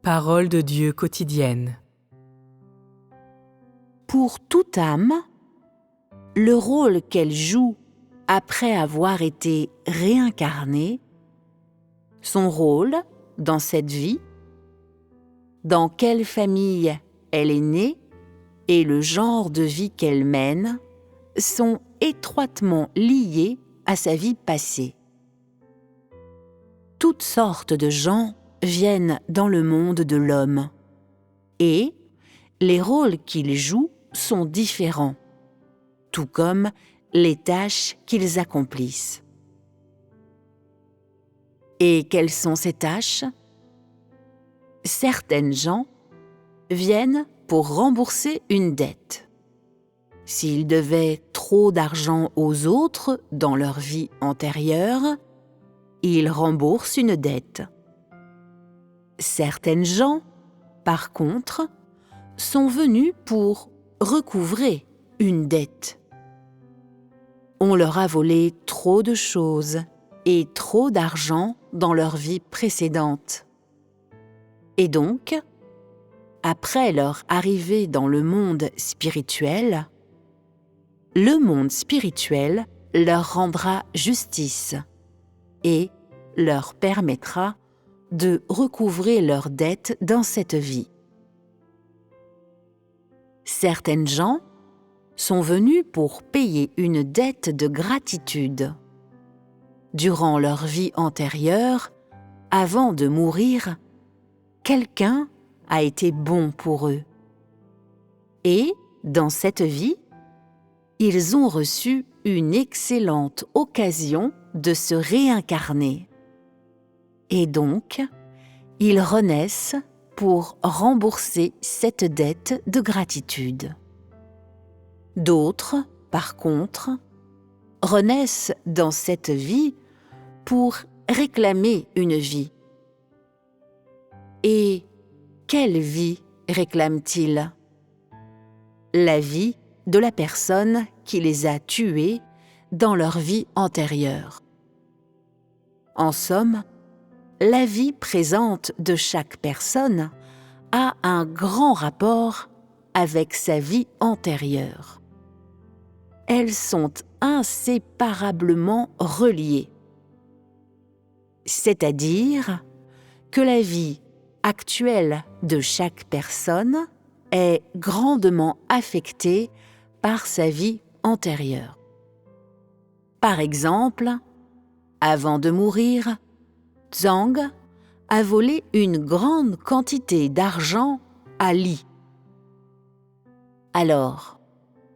Parole de Dieu quotidienne. Pour toute âme, le rôle qu'elle joue après avoir été réincarnée, son rôle dans cette vie, dans quelle famille elle est née et le genre de vie qu'elle mène sont étroitement liés à sa vie passée. Toutes sortes de gens viennent dans le monde de l'homme et les rôles qu'ils jouent sont différents, tout comme les tâches qu'ils accomplissent. Et quelles sont ces tâches ? Certaines gens viennent pour rembourser une dette. S'ils devaient trop d'argent aux autres dans leur vie antérieure, ils remboursent une dette. Certaines gens, par contre, sont venus pour recouvrer une dette. On leur a volé trop de choses et trop d'argent dans leur vie précédente. Et donc, après leur arrivée dans le monde spirituel, le monde spirituel leur rendra justice et leur permettra de recouvrer leurs dettes dans cette vie. Certaines gens sont venus pour payer une dette de gratitude. Durant leur vie antérieure, avant de mourir, quelqu'un a été bon pour eux. Et, dans cette vie, ils ont reçu une excellente occasion de se réincarner. Et donc, ils renaissent pour rembourser cette dette de gratitude. D'autres, par contre, renaissent dans cette vie pour réclamer une vie. Et quelle vie réclament-ils ? La vie de la personne qui les a tués dans leur vie antérieure. En somme, la vie présente de chaque personne a un grand rapport avec sa vie antérieure. Elles sont inséparablement reliées. C'est-à-dire que la vie actuelle de chaque personne est grandement affectée par sa vie antérieure. Par exemple, avant de mourir, Zhang a volé une grande quantité d'argent à Li. Alors,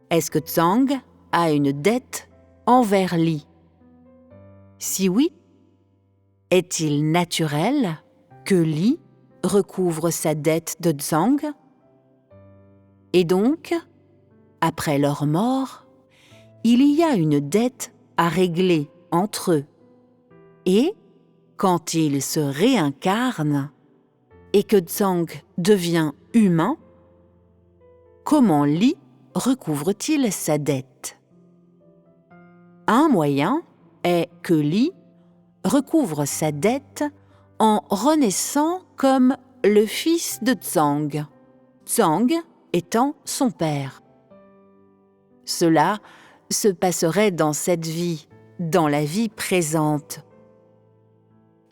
est-ce que Zhang a une dette envers Li ? Si oui, est-il naturel que Li recouvre sa dette de Zhang ? Et donc, après leur mort, il y a une dette à régler entre eux. Et quand ils se réincarnent et que Zhang devient humain, comment Li recouvre-t-il sa dette ? Un moyen est que Li recouvre sa dette en renaissant comme le fils de Zhang, Zhang étant son père. Cela se passerait dans cette vie, dans la vie présente.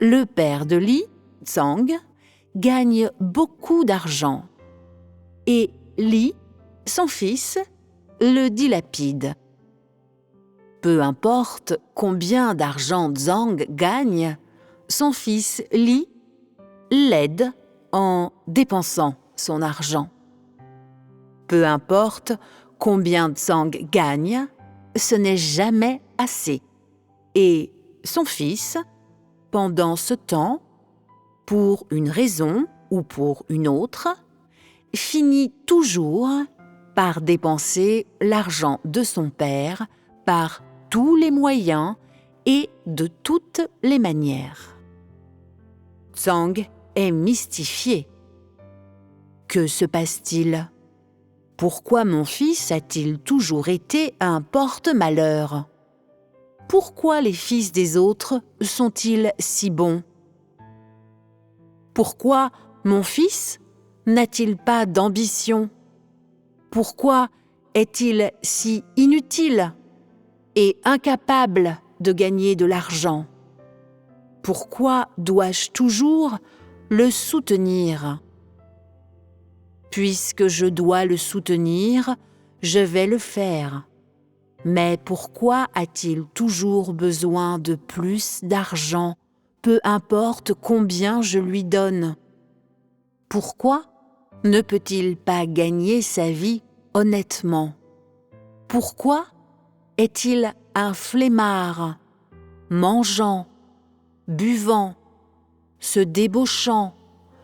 Le père de Li, Zhang, gagne beaucoup d'argent et Li, son fils, le dilapide. Peu importe combien d'argent Zhang gagne, son fils Li l'aide en dépensant son argent. Peu importe combien Zhang gagne, ce n'est jamais assez. Et son fils, pendant ce temps, pour une raison ou pour une autre, finit toujours par dépenser l'argent de son père par tous les moyens et de toutes les manières. Zhang est mystifié. Que se passe-t-il ? Pourquoi mon fils a-t-il toujours été un porte-malheur ? Pourquoi les fils des autres sont-ils si bons ? Pourquoi Mon fils n'a-t-il pas d'ambition? Pourquoi est-il si inutile et incapable de gagner de l'argent? Pourquoi dois-je toujours le soutenir? Puisque je dois le soutenir, je vais le faire. Mais pourquoi a-t-il toujours besoin de plus d'argent, peu importe combien je lui donne? Pourquoi ne peut-il pas gagner sa vie honnêtement? Pourquoi est-il un flemmard, mangeant, buvant, se débauchant,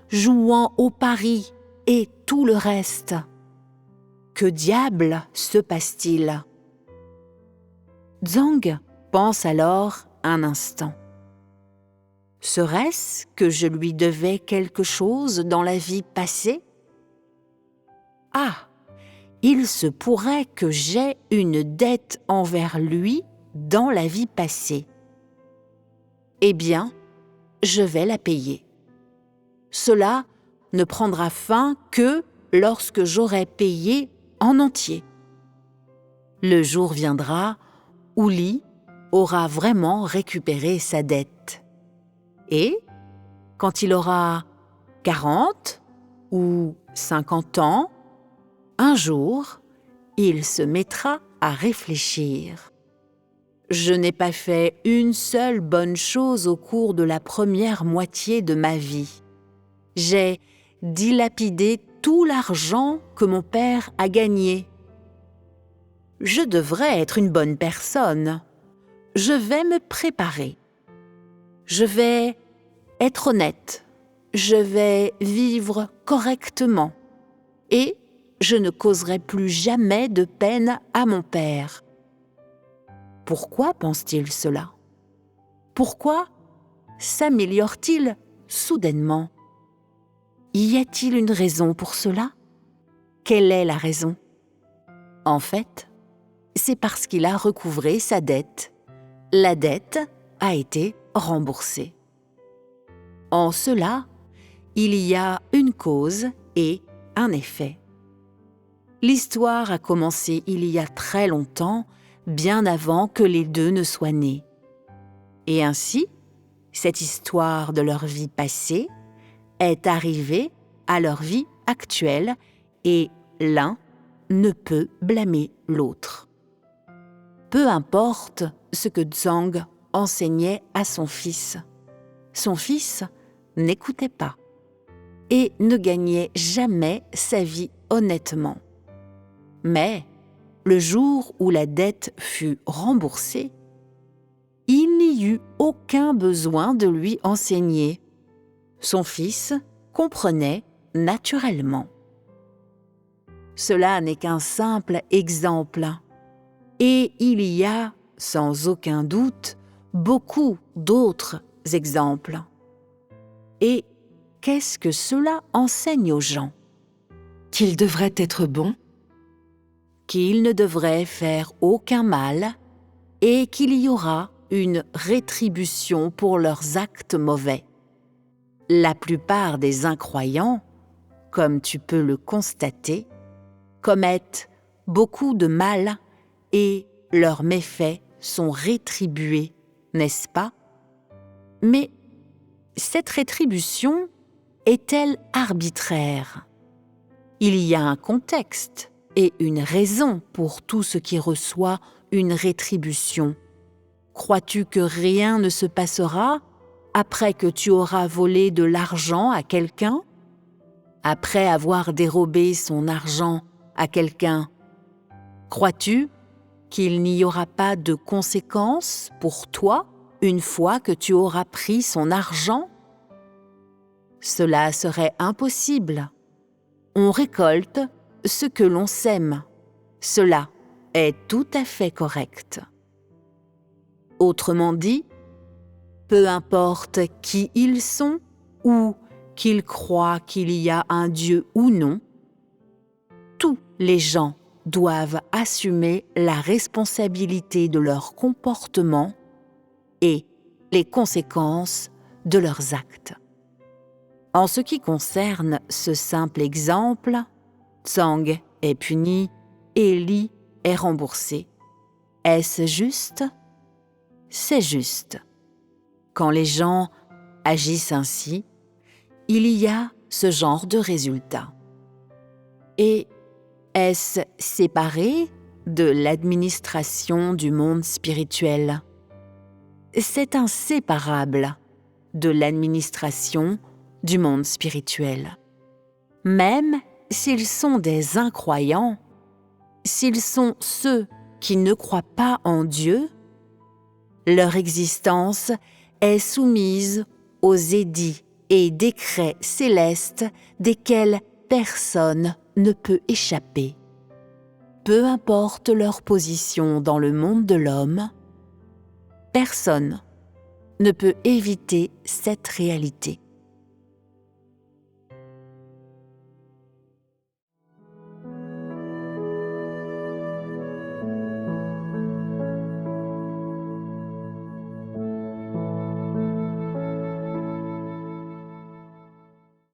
jouant au paris et tout le reste? Que diable se passe-t-il? Zhang pense alors un instant. Serait-ce que je lui devais quelque chose dans la vie passée? Ah, il se pourrait que j'aie une dette envers lui dans la vie passée. Eh bien, je vais la payer. Cela ne prendra fin que lorsque j'aurai payé en entier. Le jour viendra où Li aura vraiment récupéré sa dette. Et, quand il aura 40 ou 50 ans, un jour, il se mettra à réfléchir. Je n'ai pas fait une seule bonne chose au cours de la première moitié de ma vie. J'ai dilapidé tout l'argent que mon père a gagné. Je devrais être une bonne personne. Je vais me préparer. Je vais être honnête. Je vais vivre correctement. Et je ne causerai plus jamais de peine à mon père. Pourquoi pense-t-il cela? Pourquoi s'améliore-t-il soudainement? Y a-t-il une raison pour cela? Quelle est la raison? En fait, c'est parce qu'il a recouvré sa dette. La dette a été remboursée. En cela, il y a une cause et un effet. L'histoire a commencé il y a très longtemps, bien avant que les deux ne soient nés. Et ainsi, cette histoire de leur vie passée est arrivée à leur vie actuelle et l'un ne peut blâmer l'autre. Peu importe ce que Zhang enseignait à son fils n'écoutait pas et ne gagnait jamais sa vie honnêtement. Mais le jour où la dette fut remboursée, il n'y eut aucun besoin de lui enseigner. Son fils comprenait naturellement. Cela n'est qu'un simple exemple. Et il y a, sans aucun doute, beaucoup d'autres exemples. Et qu'est-ce que cela enseigne aux gens? Qu'ils devraient être bons, Qu'ils ne devraient faire aucun mal et qu'il y aura une rétribution pour leurs actes mauvais. La plupart des incroyants, comme tu peux le constater, commettent beaucoup de mal et leurs méfaits sont rétribués, n'est-ce pas? Mais cette rétribution est-elle arbitraire? Il y a un contexte et une raison pour tout ce qui reçoit une rétribution. Crois-tu que rien ne se passera après que tu auras volé de l'argent à quelqu'un? Après avoir dérobé son argent à quelqu'un, crois-tu qu'il n'y aura pas de conséquences pour toi une fois que tu auras pris son argent? Cela serait impossible. On récolte ce que l'on sème. Cela est tout à fait correct. Autrement dit, peu importe qui ils sont ou qu'ils croient qu'il y a un Dieu ou non, tous les gens doivent assumer la responsabilité de leur comportement et les conséquences de leurs actes. En ce qui concerne ce simple exemple, Tsang est puni et Li est remboursé. Est-ce juste? C'est juste. Quand les gens agissent ainsi, il y a ce genre de résultat. Et est-ce séparé de l'administration du monde spirituel? C'est inséparable de l'administration du monde spirituel. Même s'ils sont des incroyants, s'ils sont ceux qui ne croient pas en Dieu, leur existence est soumise aux édits et décrets célestes desquels personne ne peut échapper. Peu importe leur position dans le monde de l'homme, personne ne peut éviter cette réalité.